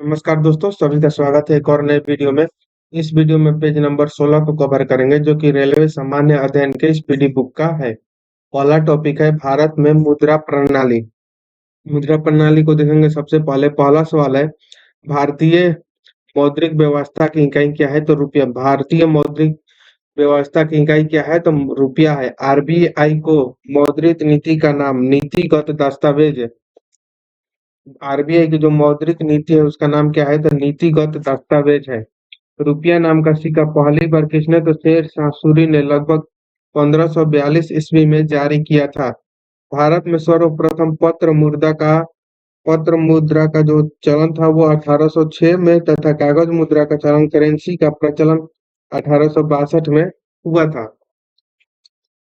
नमस्कार दोस्तों, सभी का स्वागत है एक और नए वीडियो में। इस वीडियो में पेज नंबर 16 को कवर करेंगे, जो कि रेलवे सामान्य अध्ययन के स्पीडी बुक का है। पहला टॉपिक है भारत में मुद्रा प्रणाली। मुद्रा प्रणाली को देखेंगे। सबसे पहले पहला सवाल है, भारतीय मौद्रिक व्यवस्था की इकाई क्या है? तो रुपया। भारतीय मौद्रिक व्यवस्था की इकाई क्या है? तो रुपया है। आरबीआई को मौद्रिक नीति का नाम नीतिगत दस्तावेज। आरबीआई की जो मौद्रिक नीति है उसका नाम क्या है? तो नीतिगत दस्तावेज है। रुपया नाम का सिक्का पहली बार किसने? तो शेर शाह सूरी ने लगभग 1542 ईस्वी में जारी किया था। भारत में सर्वप्रथम पत्र मुद्रा का जो चलन था वो 1806 में तथा कागज मुद्रा का चलन करेंसी का प्रचलन 1862 में हुआ था।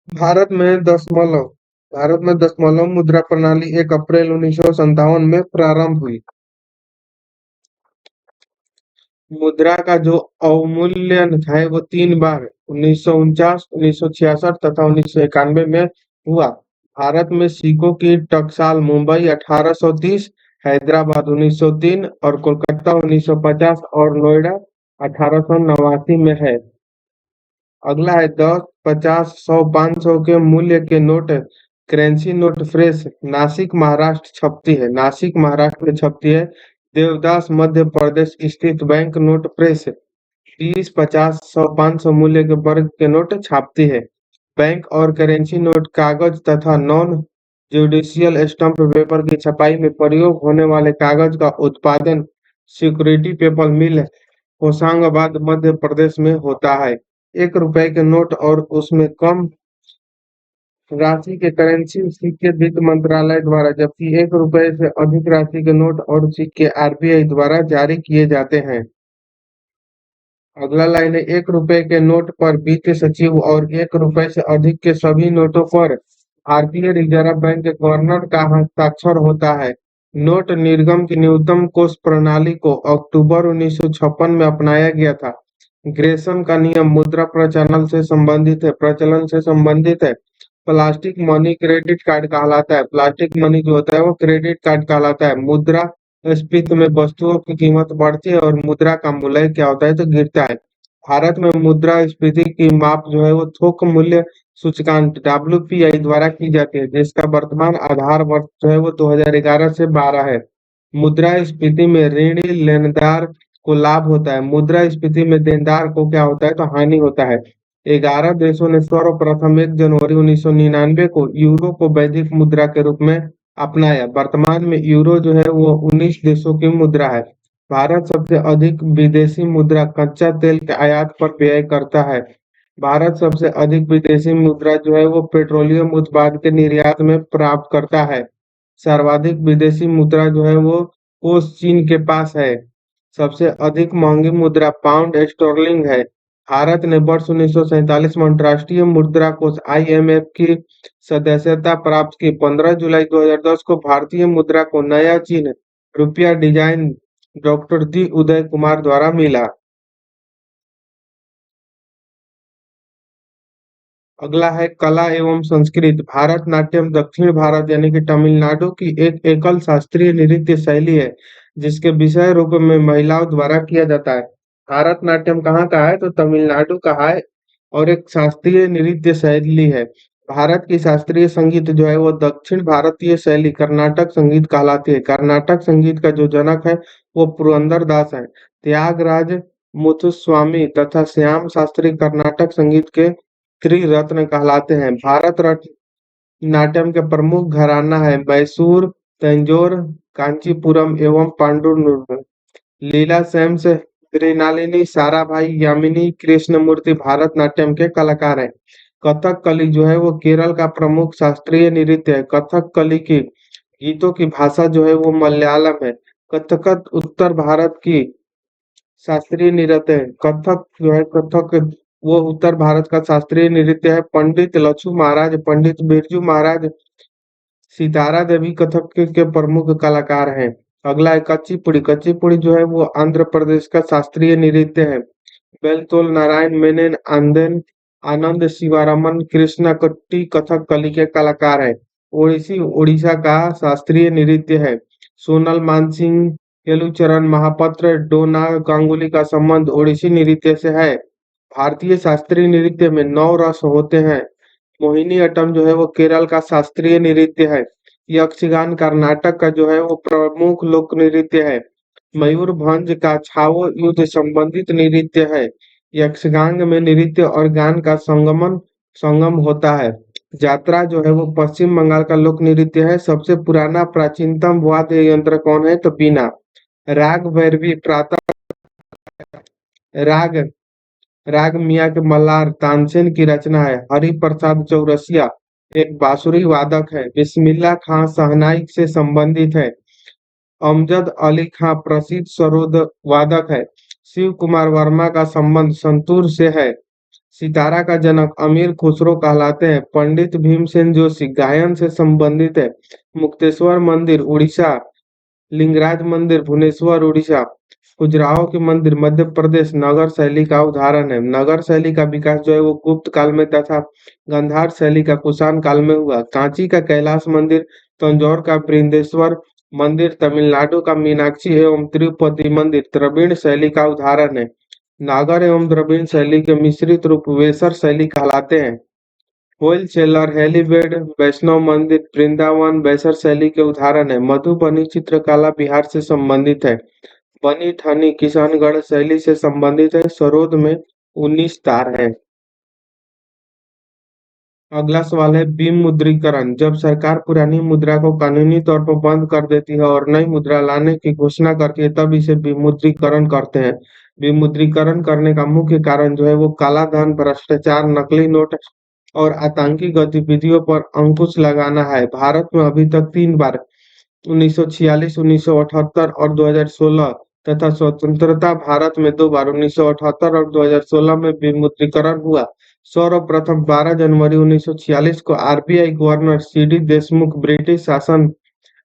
भारत में दशमलव भारत में दशमलव मुद्रा प्रणाली 1 अप्रैल 1957 में प्रारंभ हुई। मुद्रा का जो अवमूल्यन है वो 3 बार 1949, 1966 तथा 1991 में हुआ। भारत में सिक्कों की टकसाल मुंबई 1830, हैदराबाद 1903 और कोलकाता 1950 और नोएडा 1889 में है। अगला है 10, 50, 100, 500 के मूल्य के note currency note fresh Nashik Maharashtra छपती है। नासिक महाराष्ट्र में छपती है। देवदास मध्य प्रदेश स्थित बैंक नोट प्रेस 30, 50, 100, 500 मूल्य के वर्ग के नोट छापती है। बैंक और करेंसी नोट कागज तथा नॉन जुडिशियल स्टम्प पेपर की छपाई में प्रयोग होने वाले कागज का उत्पादन सिक्योरिटी पेपर मिल होशंगाबाद मध्य प्रदेश में होता है। 1 रुपए के नोट और उसमें कम राशि के करेंसी सिक्के वित्त मंत्रालय द्वारा, जबकि 1 रुपए से अधिक राशि के नोट और सिक्के आरबीआई द्वारा जारी किए जाते हैं। अगला लाइन है, 1 रुपए के नोट पर वित्त सचिव और 1 रुपए से अधिक के सभी नोटों पर भारतीय रिजर्व बैंक के गवर्नर का हस्ताक्षर होता है। नोट निर्गम की न्यूनतम कोष प्रणाली को अक्टूबर 1956 में अपनाया गया था। ग्रेसन का नियम मुद्रा प्रचलन से संबंधित है। प्लास्टिक मनी क्रेडिट कार्ड कहलाता है। प्लास्टिक मनी जो होता है वो क्रेडिट कार्ड कहलाता है। मुद्रा स्फीति में वस्तुओं की कीमत बढ़ती है और मुद्रा का मूल्य क्या होता है? तो गिरता है। भारत में मुद्रास्फीति की माप जो है वो थोक मूल्य सूचकांक डब्ल्यूपीआई द्वारा की जाती है, जिसका वर्तमान आधार वर्ष जो है वो 2011 से 12 है। मुद्रास्फीति में ऋणी लेनदार को लाभ होता है। मुद्रास्फीति में देनदार को क्या होता है? तो हानि होता है। 11 देशों ने सर्वप्रथम 1 जनवरी 1999 को यूरो को वैश्विक मुद्रा के रूप में अपनाया। वर्तमान में यूरो जो है वो 19 देशों की मुद्रा है। भारत सबसे अधिक विदेशी मुद्रा कच्चा तेल के आयात पर व्यय करता है। भारत सबसे अधिक विदेशी मुद्रा जो है वो पेट्रोलियम उत्पाद के निर्यात में प्राप्त करता है। सर्वाधिक विदेशी मुद्रा जो है वो कोष चीन के पास है। सबसे अधिक महंगी मुद्रा पाउंड स्टर्लिंग है। भारत ने वर्ष 1947 में अंतर्राष्ट्रीय मुद्रा कोष आईएमएफ की सदस्यता प्राप्त की। 15 जुलाई 2010 को भारतीय मुद्रा को नया चिन्ह रुपया design doctor D Uday Kumar द्वारा मिला। अगला है कला एवं संस्कृत। भारतनाट्यम दक्षिण भारत यानी कि तमिलनाडु की एक एकल शास्त्रीय नृत्य शैली है, जिसके विषय रूप में महिलाओं द्वारा किया जाता है। भारतनाट्यम कहाँ का है? तो तमिलनाडु का है और एक शास्त्रीय नृत्य शैली है। भारत की शास्त्रीय संगीत जो है वो दक्षिण भारतीय शैली कर्नाटक संगीत कहलाती है। कर्नाटक संगीत का जो जनक है वो पुरंदर दास है। त्यागराज मुथुस्वामी तथा श्याम शास्त्री कर्नाटक संगीत के त्रिरत्न कहलाते हैं। भारत नाट्यम के प्रमुख घराना है मैसूर, तंजौर, कांचीपुरम एवं पांडुर। लीला सेम्स, मृणालिनी, साराभाई, यामिनी कृष्णमूर्ति भारतनाट्यम के कलाकार हैं। कथकली जो है वो केरल का प्रमुख शास्त्रीय नृत्य है। कथकली की गीतों की भाषा जो है वो मलयालम है। कथक उत्तर भारत की शास्त्रीय नृत्य है। कथक वो उत्तर भारत का शास्त्रीय नृत्य है। पंडित लच्छू महाराज, पंडित बिरजू महाराज, सितारा देवी कथक के प्रमुख कलाकार हैं। अगला है कच्चीपुड़ी। कच्चीपुड़ी जो है वो आंध्र प्रदेश का शास्त्रीय नृत्य है। बेलतोल नारायण मेनन, आनंद शिवारमन, कृष्णा कट्टी कथक कली के कलाकार है। ओडिसी उड़ीसा का शास्त्रीय नृत्य है। सोनल मानसिंह केलुचरण महापात्र डोना गांगुली का संबंध ओडिसी नृत्य से है। भारतीय शास्त्रीय नृत्य में 9 रस होते हैं। मोहिनीअट्टम जो है वो केरल का शास्त्रीय नृत्य है। यक्षगान कर्नाटक का जो है वो प्रमुख लोक नृत्य है। मयूरभंज का छावो युद्ध संबंधित नृत्य है। यक्षगान में नृत्य और गान का संगम होता है। जात्रा जो है वो पश्चिम बंगाल का लोक नृत्य है। सबसे पुराना प्राचीनतम वाद्य यंत्र कौन है? तो बीना। राग भैरवी प्रातः राग राग मियाँ के मल्हार तानसेन की रचना है। हरि प्रसाद चौरसिया एक बांसुरी वादक है। बिस्मिल्लाह खां शहनाई से संबंधित है। अमजद अली खां प्रसिद्ध सरोद वादक है। शिव कुमार वर्मा का संबंध संतूर से है। सितारा का जनक अमीर खुसरो कहलाते हैं। पंडित भीमसेन जोशी गायन से संबंधित है। मुक्तेश्वर मंदिर उड़ीसा। लिंगराज मंदिर भुवनेश्वर उड़ीसा। खजुराहो के मंदिर मध्य प्रदेश। नगर शैली का उदाहरण है। नगर शैली का विकास जो है वो गुप्त काल में तथा गांधार शैली का कुषाण काल में हुआ। कांची का कैलाश मंदिर, तंजौर का बृहदेश्वर मंदिर, तमिलनाडु का मीनाक्षी एवं तिरुपति मंदिर द्रविड़ शैली का उदाहरण है। नागर एवं द्रविड़ शैली के मिश्रित रूप वेसर शैली कहलाते हैं। होलसेलर हेलीबेड वैष्णव मंदिर वृंदावन बैसर शैली के उदाहरण है। मधुबनी चित्रकला बिहार से संबंधित है। बनी ठनी किशनगढ़ शैली से संबंधित है। सरोद में 19 तार है। अगला सवाल है विमुद्रीकरण। जब सरकार पुरानी मुद्रा को कानूनी तौर पर बंद कर देती है और नई मुद्रा लाने की घोषणा करती है तब इसे विमुद्रीकरण करते हैं। विमुद्रीकरण करने का मुख्य कारण जो है वो काला धन, भ्रष्टाचार, नकली नोट और आतंकी गतिविधियों पर अंकुश लगाना है। भारत में अभी तक 3 बार 1946, 1978 और 2016 तथा स्वतंत्रता भारत में 2 बार 1978 और 2016 में विमुद्रीकरण हुआ। सर्वप्रथम 12 जनवरी 1946 को RBI governor CD Deshmukh British शासन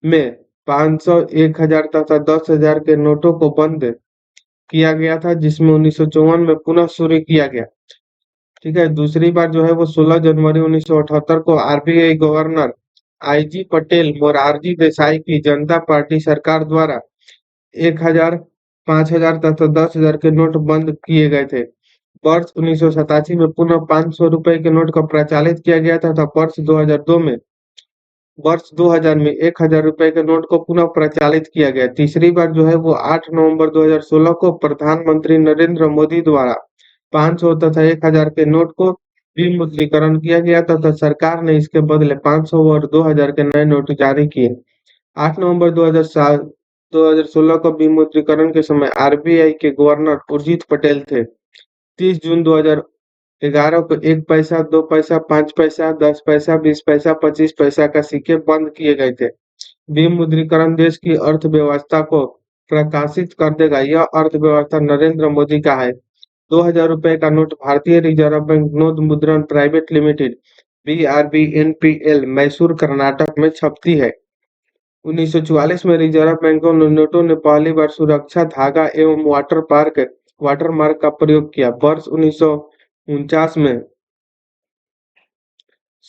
में 500, 1000 तथा 10,000 के नोटों को बंद किया गया था, जिसमें 1954 में पुनः शुरू किया गया। ठीक है। दूसरी बार जो है वो 16 जनवरी 1978 को RBI governor IG Patel Morarji Desai की जनता पार्टी सरकार द्वारा 1000, 5000 तथा 10,000 के नोट बंद किए गए थे। वर्ष 1987 में पुनः 500 रुपए के नोट का प्रचलित किया गया था तथा वर्ष 2000 में 1000 रुपए के नोट को पुनः प्रचलित किया गया। तीसरी बार जो है वो 8 नवंबर 2016 को प्रधानमंत्री नरेंद्र मोदी द्वारा 500 तथा 1000 के नोट को विमुद्रीकरण किया गया तथा सरकार ने इसके बदले 500 और 2000 के नए नोट जारी किए। 8 नवंबर 2016 को विमुद्रीकरण के समय आरबीआई के गवर्नर उर्जित पटेल थे। 30 जून 2011 को 1 पैसा, 2 पैसा, 5 पैसा, 10 पैसा, 20 पैसा, 25 पैसा का सिक्के बंद किए गए थे। विमुद्रीकरण देश की अर्थव्यवस्था को प्रकाशित कर देगा। यह अर्थव्यवस्था नरेंद्र मोदी का है। 2000 रुपए का नोट भारतीय रिजर्व बैंक नोट मुद्रण private limited BRBNPL Mysore Karnataka में छपती है। 1944 में रिजर्व बैंक नोटों ने पहली बार सुरक्षा धागा एवं वाटरमार्क का प्रयोग किया। वर्ष 1949 में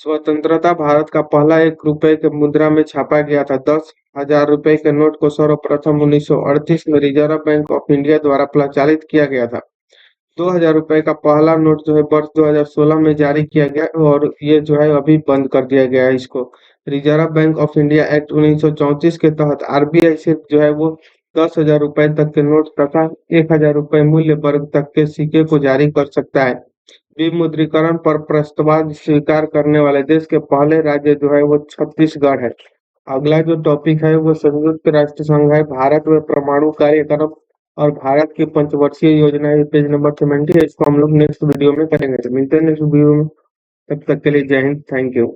स्वतंत्रता भारत का पहला 1 रुपए के मुद्रा में छापा गया था। 10,000 रुपए के नोट को सर्वप्रथम 1938 में रिजर्व बैंक ऑफ इंडिया द्वारा प्रचलित किया गया था। 2000 रुपए का पहला नोट जो है वर्ष 2016 में जारी किया गया और ये जो है अभी बंद कर दिया गया है इसको। Reserve bank of India act 1934 के तहत आरबीआई से जो है वो 10,000 रुपए तक के नोट तथा 1000 रुपए मूल्य वर्ग तक के सिक्के को जारी कर सकता है। विमुद्रीकरण पर प्रस्ताव स्वीकार करने वाले देश के पहले राज्य जो है वो छत्तीसगढ़ है। अगला जो टॉपिक है वो संयुक्त राष्ट्र संघ है। भारत में परमाणु कार्यक्रम और भारत की पंचवर्षीय योजना है। पेज नंबर 70 है। इसको हम लोग नेक्स्ट वीडियो में करेंगे। तो मिलते हैं नेक्स्ट वीडियो में। तब तक के लिए जय हिंद। Thank you.